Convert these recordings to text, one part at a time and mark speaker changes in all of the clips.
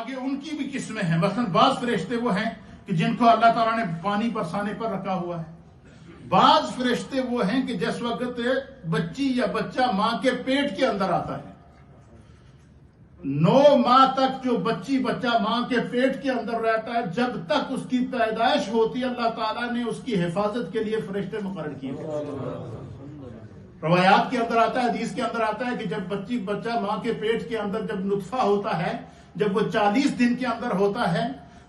Speaker 1: आगे उनकी भी किस्में हैं। मसलन बाज फरिश्ते वो हैं कि जिनको अल्लाह ताला ने पानी बरसाने पर रखा हुआ है। बाज फरिश्ते वो हैं कि जिस वक्त बच्ची या बच्चा मां के पेट के अंदर आता है, 9 माह तक जो बच्ची बच्चा मां के पेट के अंदर रहता है, जब तक उसकी पैदाइश होती है अल्लाह ताला ने उसकी हिफाजत के लिए फरिश्ते मुकर्रर किए। रवायात के अंदर आता है, हदीस के अंदर आता है कि जब बच्चा मां के पेट के अंदर जब नुत्फा होता है, जब वो 40 दिन के अंदर होता है,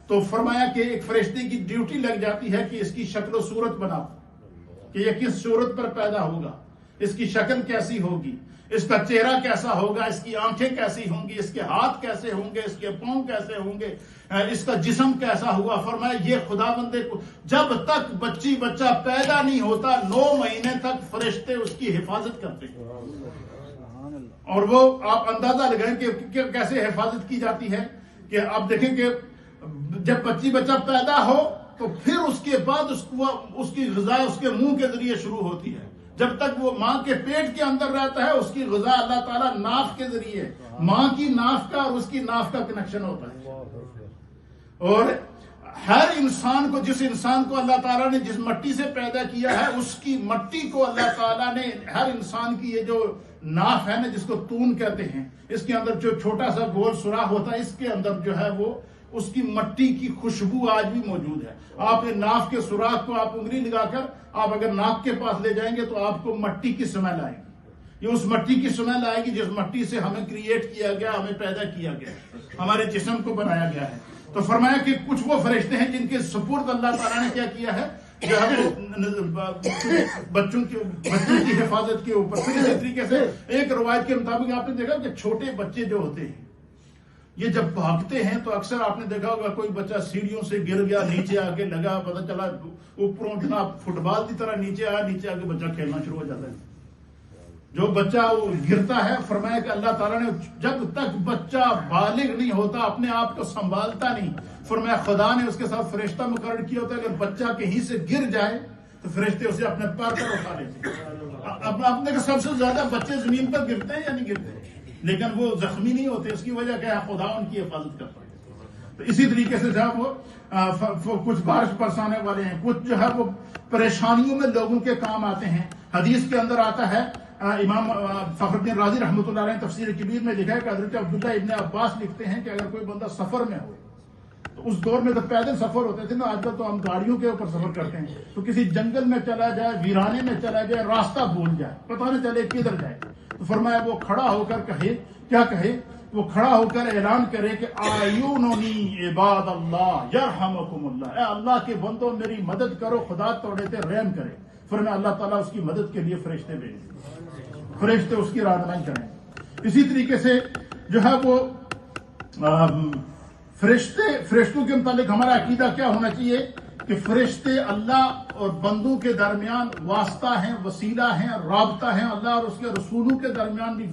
Speaker 1: तो फरमाया कि एक फरिश्ते की ड्यूटी लग जाती है कि इसकी शक्ल सूरत बनाओ कि ये किस सूरत पर पैदा होगा, इसकी शक्ल कैसी होगी, इसका चेहरा कैसा होगा, इसकी आंखें कैसी होंगी, इसके हाथ कैसे होंगे, इसके पांव कैसे होंगे, इसका जिस्म कैसा हुआ। फरमाया ये खुदाबंदे को जब तक बच्ची बच्चा पैदा नहीं होता 9 महीने तक फरिश्ते उसकी हिफाजत करते हैं। और वो आप अंदाजा लगाएं कि कैसे हिफाजत की जाती है कि आप देखें कि जब बच्ची बच्चा पैदा हो तो फिर उसके बाद उसकी ग़िज़ा उसके मुंह के जरिए शुरू होती है। जब तक वो मां के पेट के अंदर रहता है उसकी ग़िज़ा अल्लाह ताला नाफ के जरिए, मां की नाफ का और उसकी नाफ का कनेक्शन होता है। और हर इंसान को, जिस इंसान को अल्लाह ताला ने जिस मट्टी से पैदा किया है, उसकी मट्टी को अल्लाह ताला ने, हर इंसान की ये जो नाफ है ना, जिसको तून कहते हैं, इसके अंदर जो छोटा सा गोल सुराख होता है, इसके अंदर जो है वो उसकी मट्टी की खुशबू आज भी मौजूद है। आप नाफ के सुराख को आप उंगली लगाकर आप अगर नाक के पास ले जाएंगे तो आपको मट्टी की स्मेल आएगी। ये उस मट्टी की स्मेल आएगी जिस मट्टी से हमें क्रिएट किया गया, हमें पैदा किया गया, हमारे जिस्म को बनाया गया है। तो फरमाया कि कुछ वो फरिश्ते हैं जिनके सुपुर्द अल्लाह ताला ने क्या किया है, जो है बच्चों की हिफाजत के ऊपर। फिर इसी तरीके से एक रवायत के मुताबिक आपने देखा कि छोटे बच्चे जो होते हैं ये जब भागते हैं तो अक्सर आपने देखा होगा कोई बच्चा सीढ़ियों से गिर गया, नीचे आके लगा, पता चला ऊपरों जनाब फुटबॉल की तरह नीचे आया, नीचे आके बच्चा खेलना शुरू हो जाता है। जो बच्चा वो गिरता है, फरमाया कि अल्लाह ताला ने जब तक बच्चा बालिग नहीं होता, अपने आप को संभालता नहीं, फरमाया खुदा ने उसके साथ फरिश्ता मुकर्रर किया होता है। अगर बच्चा कहीं से गिर जाए तो फरिश्ते उसे अपने पैर पर उठा लेते हैं। अब आपने कहा सबसे ज्यादा बच्चे जमीन पर गिरते हैं या नहीं गिरते, लेकिन वो जख्मी नहीं होते। उसकी वजह क्या है, खुदा उनकी हिफाजत करता है। तो इसी तरीके से जब वो कुछ बारिश बरसाने वाले हैं, कुछ जो है वो परेशानियों में लोगों के काम आते हैं। हदीस के अंदर आता है, इमाम फखरुद्दीन राजी रहमतुल्लाह अलैह तफसीर कबीर में लिखा है कि हजरत अब्दुल्लाह इब्न अब्बास लिखते हैं कि अगर कोई बंदा सफर में हो, तो उस दौर में तो पैदल सफर होते थे ना, आजकल तो हम गाड़ियों के ऊपर सफर करते हैं, तो किसी जंगल में चला जाए, वीराने में चला जाए, रास्ता भूल जाए, पता न चले किधर जाए, तो फरमाया वो खड़ा होकर कहे, क्या कहे, वो खड़ा होकर ऐलान करे कि आयुनोनी इबाद अल्लाह यरहमुकुमुल्लाह, ए अल्लाह के बंदो मेरी मदद करो, खुदा तोड़े थे रहम करे। फरमाया अल्लाह ताला उसकी मदद के लिए फरिश्ते भेजे, फरिश्ते उसकी रहनुमाई करें। इसी तरीके से जो है वो फरिश्तों के मुतालिक हमारा अकीदा क्या होना चाहिए कि फरिश्ते अल्लाह और बंदों के दरमियान वास्ता हैं, वसीला हैं, राबता हैं, अल्लाह और उसके रसूलों के दरमियान भी।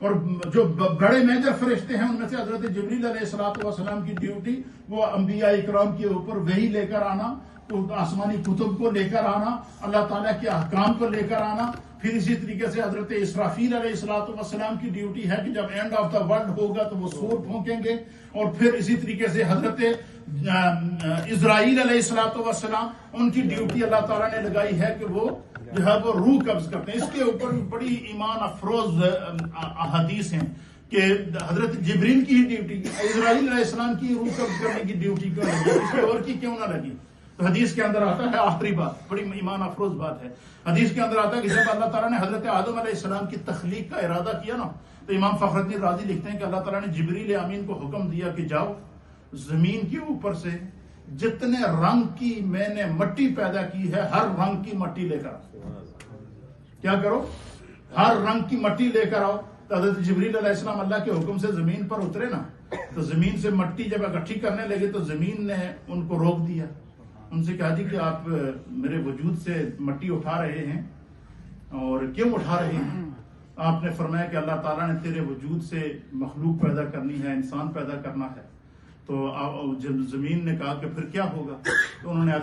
Speaker 1: और जो बड़े मेजर फरिश्ते हैं उनमें से हजरत जिब्रील अलैहिस्सलाम की ड्यूटी वो अंबिया इकराम के ऊपर वही लेकर आना, तो आसमानी कुतुब को लेकर आना, अल्लाह ताला के अहकाम को लेकर आना। फिर इसी तरीके से हजरत इसराफील अलैहिस्सलाम की ड्यूटी है कि जब एंड ऑफ द वर्ल्ड होगा तो वो सूर फूंकेंगे। और फिर इसी तरीके से हजरत इजराइल अलैहिस्सलाम, उनकी ड्यूटी अल्लाह ताला ने लगाई है कि वो जो है वो रूह कब्ज करते हैं। इसके ऊपर भी बड़ी ईमान अफरोज हदीस हैं कि हजरत जिब्रील की ही ड्यूटी इजराइल अलैहिस्सलाम की रूह कब्ज करने की ड्यूटी क्यों लगी, किसी और की क्यों ना लगी। तो हदीस के अंदर आता है, आखिरी बात बड़ी ईमान अफरोज बात है, हदीस के अंदर आता है कि जब अल्लाह ताला ने हजरत आदम अलैहिस्सलाम की तख्लीक का इरादा किया ना, तो इमाम फखरुद्दीन राजी लिखते हैं कि अल्लाह ताला ने जिब्रील अमीन को हुक्म दिया कि जाओ जमीन के ऊपर से जितने रंग की मैंने मट्टी पैदा की है, हर रंग की मट्टी लेकर आओ। क्या करो, हर रंग की मट्टी लेकर आओ। तो हजरत जिब्रील अलैहिस्सलाम अल्लाह के हुक्म से जमीन पर उतरे ना, तो जमीन से मट्टी जब इकट्ठी करने लगे तो जमीन ने उनको रोक दिया। उनसे कहा जी कि आप मेरे वजूद से मट्टी उठा रहे हैं, और क्यों उठा रहे हैं। आपने फरमाया कि अल्लाह ताला ने तेरे वजूद से मखलूक पैदा करनी है, इंसान पैदा करना है। तो जब जमीन ने कहा कि फिर क्या होगा, तो उन्होंने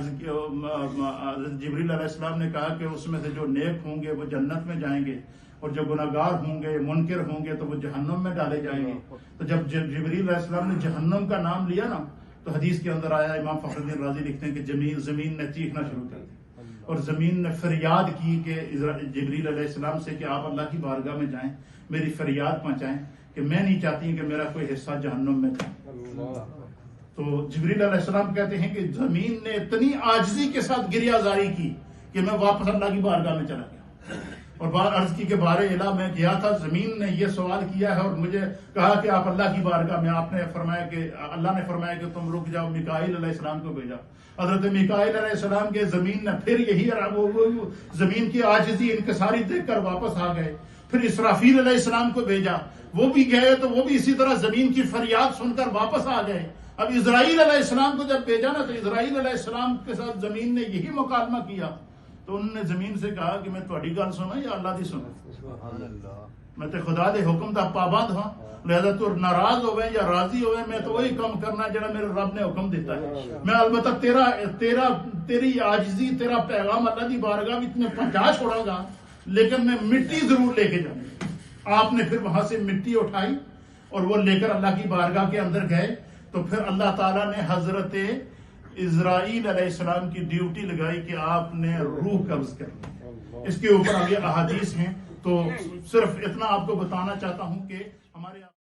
Speaker 1: जिब्रील अलैहिस्सलाम ने कहा कि उसमें से जो नेक होंगे वो जन्नत में जाएंगे, اور جو گناہگار ہوں گے، منکر ہوں گے تو وہ جہنم میں ڈالے جائیں گے۔ تو جب جبریل علیہ السلام نے جہنم کا نام لیا نا تو حدیث کے اندر آیا، امام فخر الدین رازی لکھتے ہیں کہ زمین نے چیخنا شروع کر دی اور زمین نے فریاد کی کہ جبریل علیہ السلام سے کہ آپ اللہ کی بارگاہ میں جائیں، میری فریاد پہنچائیں کہ میں نہیں چاہتی کہ میرا کوئی حصہ جہنم میں جائے۔ تو جبریل علیہ السلام کہتے ہیں کہ زمین نے اتنی عاجزی کے ساتھ گریہ زاری کی کہ میں واپس اللہ کی بارگاہ میں چلا گیا اور بار عرض کی کہ بار الہ میں گیا تھا، زمین نے یہ سوال کیا ہے اور مجھے کہا کہ آپ اللہ کی بارگاہ میں، آپ نے فرمایا کہ اللہ نے فرمایا کہ تم رک جاؤ، میکائیل علیہ السلام کو بھیجا۔ حضرت میکائیل علیہ السلام کے زمین نے پھر یہی زمین کی عاجزی انکساری دیکھ کر واپس آ گئے۔ پھر اسرافیل علیہ السلام کو بھیجا، وہ بھی گئے تو وہ بھی اسی طرح زمین کی فریاد سن کر واپس آ گئے۔ اب اسرائیل علیہ السلام کو جب بھیجا نا تو اسرائیل علیہ السلام کے ساتھ زمین نے یہی مکالمہ کیا، تو انہوں نے زمین سے کہا کہ میں تھوڑی گل سنا یا اللہ دی سنا، میں تے خدا دے حکم دا پابند ہاں، لہذا تو ناراض ہوئے یا راضی ہوئے میں تو وہی کام کرنا جڑا میرے رب نے حکم دیتا ہے۔ میں البتہ تیری عاجزی، تیرا پیغام اللہ دی بارگاہ میں پہنچا چھوڑا گا، لیکن میں مٹی ضرور لے کے جاؤں گا۔ آپ نے پھر وہاں سے مٹی اٹھائی اور وہ لے کر اللہ کی بارگاہ کے اندر گئے، تو پھر اللہ تعالیٰ نے حضرت اسرائیل علیہ السلام کی ڈیوٹی لگائی کہ آپ نے روح قبض کرنی۔ اس کے اوپر اب یہ احادیث ہیں، تو صرف اتنا آپ کو بتانا چاہتا ہوں کہ ہمارے